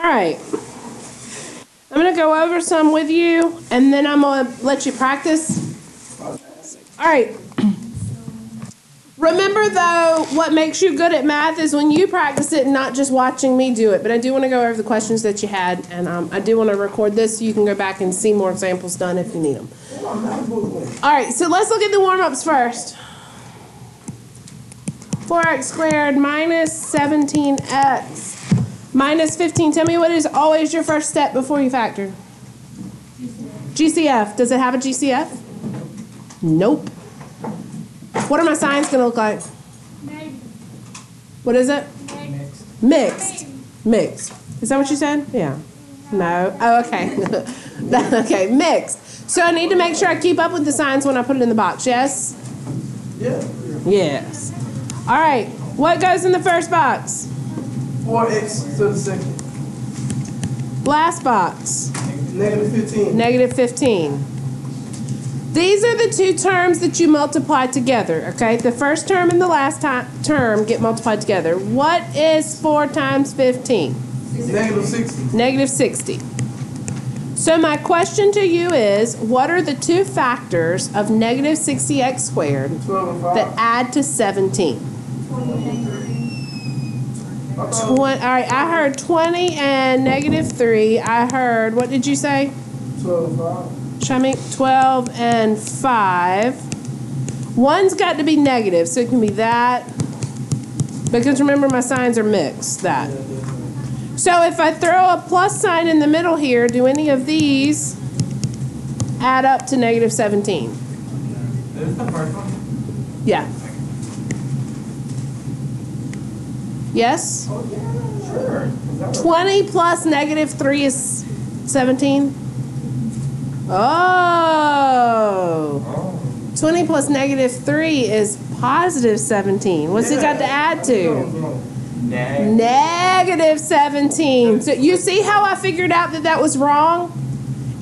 right. I'm going to go over some with you, and then I'm going to let you practice. All right. Remember, though, what makes you good at math is when you practice it and not just watching me do it. But I do want to go over the questions that you had, and I do want to record this so you can go back and see more examples done if you need them. All right, so let's look at the warm-ups first. 4x squared minus 17x minus 15. Tell me what is always your first step before you factor? GCF. Does it have a GCF? Nope. What are my signs going to look like? What is it? Mixed. Mixed. Is that what you said? Yeah. No. Oh, okay. Okay, mixed. So I need to make sure I keep up with the signs when I put it in the box, yes? Yeah. Yes. All right. What goes in the first box? 4x to the second. Last box. Negative 15. Negative 15. These are the two terms that you multiply together, okay? The first term and the last term get multiplied together. What is 4 times 15? Negative 60. Negative 60. So my question to you is, what are the two factors of negative 60x squared 12 and 5. that add to 17? 20, all right, I heard 20 and negative 3. I heard, what did you say? 12 and 5. Should I make 12 and 5? One's got to be negative, so it can be that. Because remember, my signs are mixed, that. So if I throw a plus sign in the middle here, do any of these add up to negative 17? Is this the first one? Yeah. Yes? Sure. 20 plus negative 3 is 17? Oh. 20 plus negative 3 is positive 17. What's it got to add to? Negative 17. So you see how I figured out that that was wrong?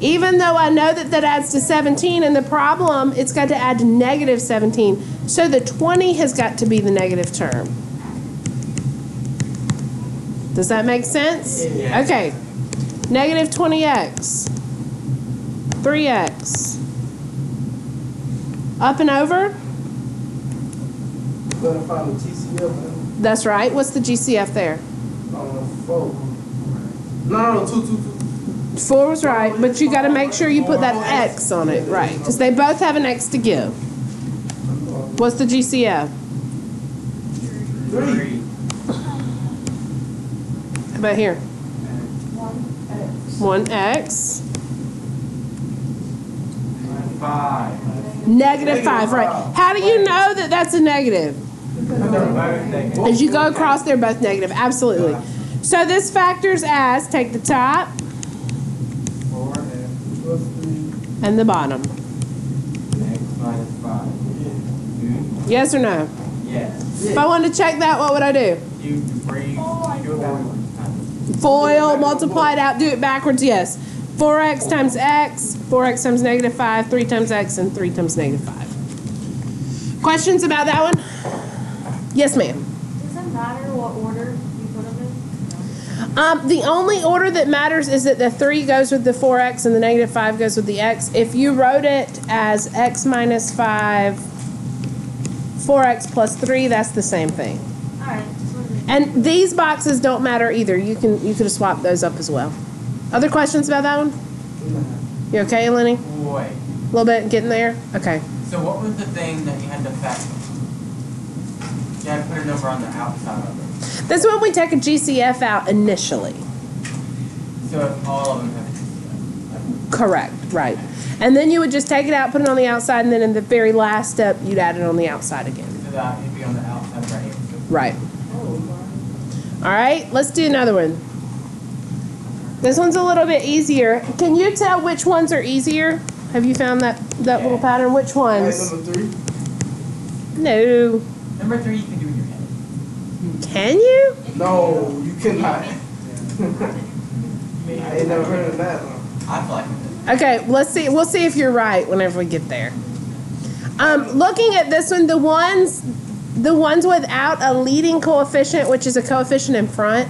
Even though I know that that adds to 17, and the problem, it's got to add to negative 17. So the 20 has got to be the negative term. Does that make sense? Yeah. Okay. Negative 20x. 3x. Up and over? Gotta find the TCF. That's right. What's the GCF there? 4. No, 2. 4 was right, but you got to make sure you put that X on it, right? Because they both have an X to give. What's the GCF? 3. How about here? 1x. 5. Negative 5, right. How do you know that that's a negative? As you go across, they're both negative. Absolutely. So this factors as, take the top 4 and the bottom. x minus 5. Yes or no? Yes. If I wanted to check that, what would I do? You bring do it backwards. FOIL, multiply it out, do it backwards, yes. 4x times x, 4x times negative 5, 3 times x, and 3 times negative 5. Questions about that one? Yes, ma'am. Does it matter what order you put them in? The only order that matters is that the 3 goes with the 4x and the negative 5 goes with the x. If you wrote it as x minus 5, 4x plus 3, that's the same thing. All right. And these boxes don't matter either. You could have swapped those up as well. Other questions about that one? You okay, Lenny? Wait. A little bit getting there? Okay. So what was the thing that you had to factor? You had to put a number on the outside of it. This one we take a GCF out initially. So if all of them have a GCF. Correct, right. And then you would just take it out, put it on the outside, and then in the very last step, you'd add it on the outside again. So that it'd be on the outside right here. Right. All right, let's do another one. This one's a little bit easier. Can you tell which ones are easier? Have you found that little pattern? Which ones? Number 3. No. Number 3 you can do in your head. Can you? No, you cannot. I ain't never heard of that one. I feel like it. Okay, let's see. We'll see if you're right whenever we get there. Looking at this one, the ones without a leading coefficient, which is a coefficient in front,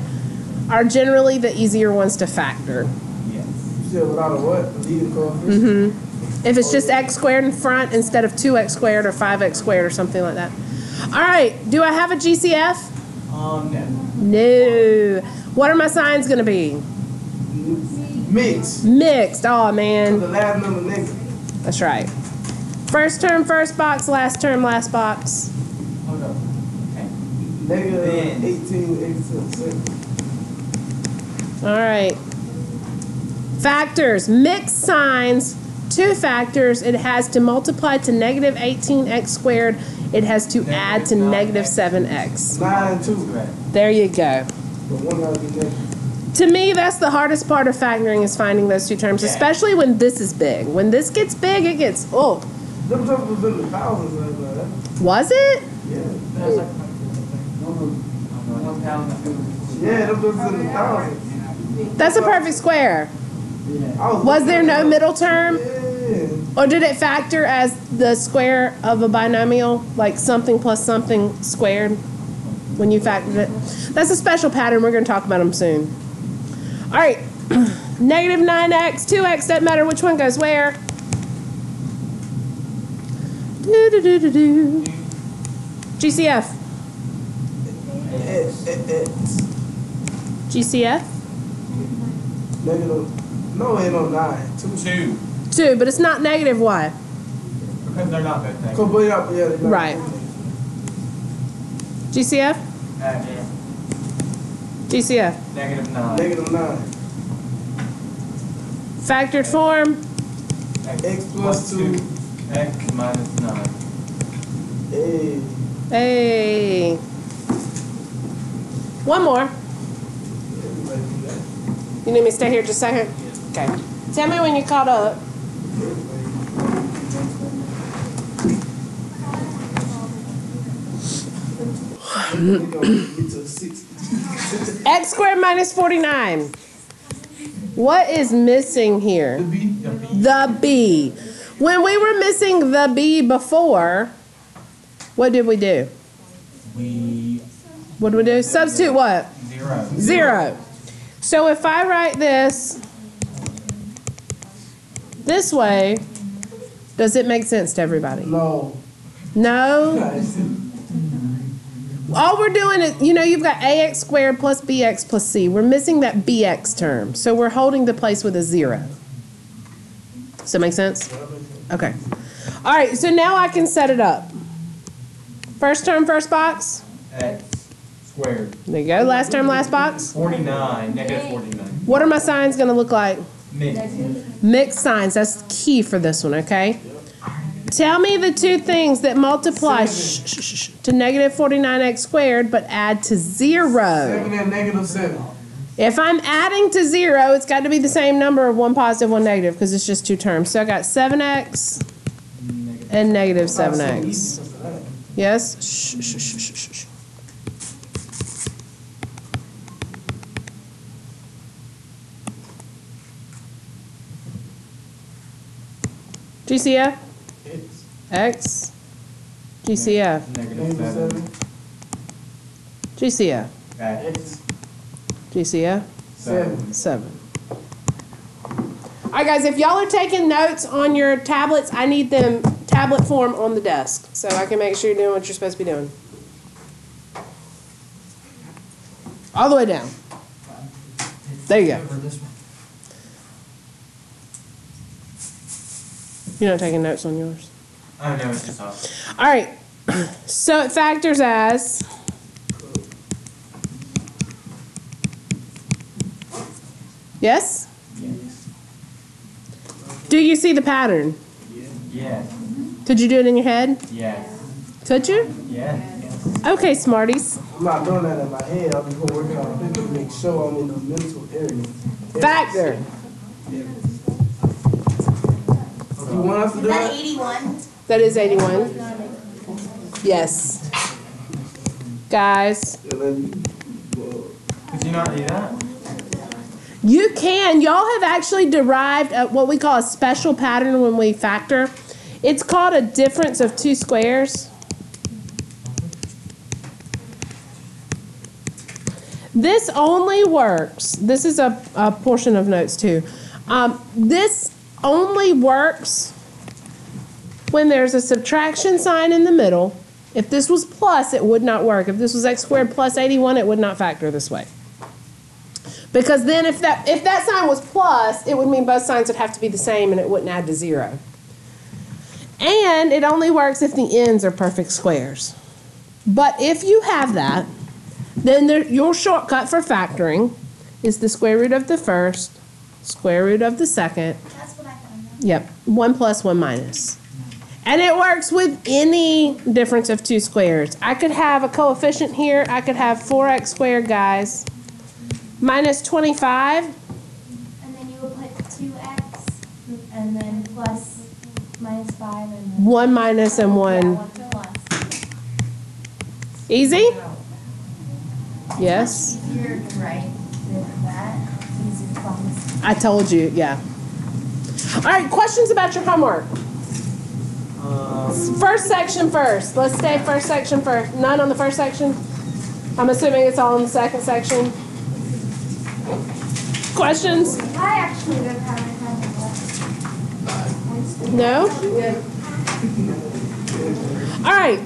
are generally the easier ones to factor. Yes. You said without a what? The leading coefficient? If it's just x squared in front instead of 2x squared or 5x squared or something like that. All right, do I have a GCF? No. No. What are my signs going to be? Mix. Mixed. Oh, The man. last number negative. That's right. First term, first box. Last term, last box. Hold up. Okay. Negative Then. 18, 87. All right. Factors. Mixed signs. Two factors. It has to multiply to negative 18x squared. It has to add to negative 7x. 9 and 2. Correct. There you go. But one gotta be negative. To me, that's the hardest part of factoring is finding those two terms, Yeah. especially when this is big. When this gets big, it gets, oh, Them numbers was in the thousands like that. was it? Yeah. That's like 1,000. Yeah, them numbers in the thousands. That's a perfect square. I Was there no middle term? Yeah. Or did it factor as the square of a binomial, like something plus something squared when you factored it? That's a special pattern. We're going to talk about them soon. All right. Negative 9x, 2x, doesn't matter which one goes where. Do-do-do-do-do. GCF. GCF? Negative. No, ain't no 9. 2. 2. 2, but it's not negative y. Because they're not both negative. Come put it up, yeah. they're not Right. GCF? Yeah. GCF. Negative 9. Negative 9. Factored form. X plus 2. X minus 9. Hey. Hey. One more. Everybody do that. You need me to stay here just a second? Okay. Tell me when you caught up. We gonna get to 60. X squared minus 49. What is missing here? The B. When we were missing the B before, what did we do? What did we do? Substitute what? 0. 0. So if I write this way, does it make sense to everybody? No. No? All we're doing is, you know, you've got ax squared plus bx plus c. We're missing that bx term. So we're holding the place with a 0. Does that make sense? Okay. All right, so now I can set it up. First term, first box. X squared. There you go. Last term, last box. 49. Negative 49. What are my signs going to look like? Mixed. Mixed signs. That's key for this one, okay? Tell me the two things that multiply to negative 49x squared but add to 0. 7 and negative 7. If I'm adding to 0, it's got to be the same number of one positive, one negative because it's just two terms. So I got 7x and negative 7x. Yes? Shh. GCF? X? GCF? Negative 7. GCF? X. GCF? 7. 7. All right, guys, if y'all are taking notes on your tablets, I need them tablet form on the desk so I can make sure you're doing what you're supposed to be doing. All the way down. There you go. You're not taking notes on yours? I know it's just off. All right. So it factors as... Yes? Yes. Do you see the pattern? Yes. Could you do it in your head? Yes. Could you? Yes. Okay, smarties. I'm not doing that in my head. I'm just gonna work on it to make sure I'm in the mental area. Factor. You want us to do Is that that? 81? That is 81. Yes. Guys, Yeah, let me- Could you not do that? you can. Y'all have actually derived what we call a special pattern when we factor. It's called a difference of two squares. This only works. This is a portion of notes too. This only works when there's a subtraction sign in the middle. If this was plus, it would not work. If this was x squared plus 81, it would not factor this way. Because then if that sign was plus, it would mean both signs would have to be the same and it wouldn't add to 0. And it only works if the ends are perfect squares. But if you have that, then your shortcut for factoring is the square root of the first, square root of the second. That's what I found. Yep, 1 plus 1 minus. And it works with any difference of two squares. I could have a coefficient here. I could have 4x squared, guys, minus 25. And then you would put 2x and then plus minus 5 and then 1 minus and 1. Yeah, 1 plus. Easy? Yes? It's easier to write than that. It's easier to promise. I told you, yeah. All right, questions about your homework? First section first. Let's stay first section first. None on the first section? I'm assuming it's all in the second section. Questions? I actually don't have any time. No? All right.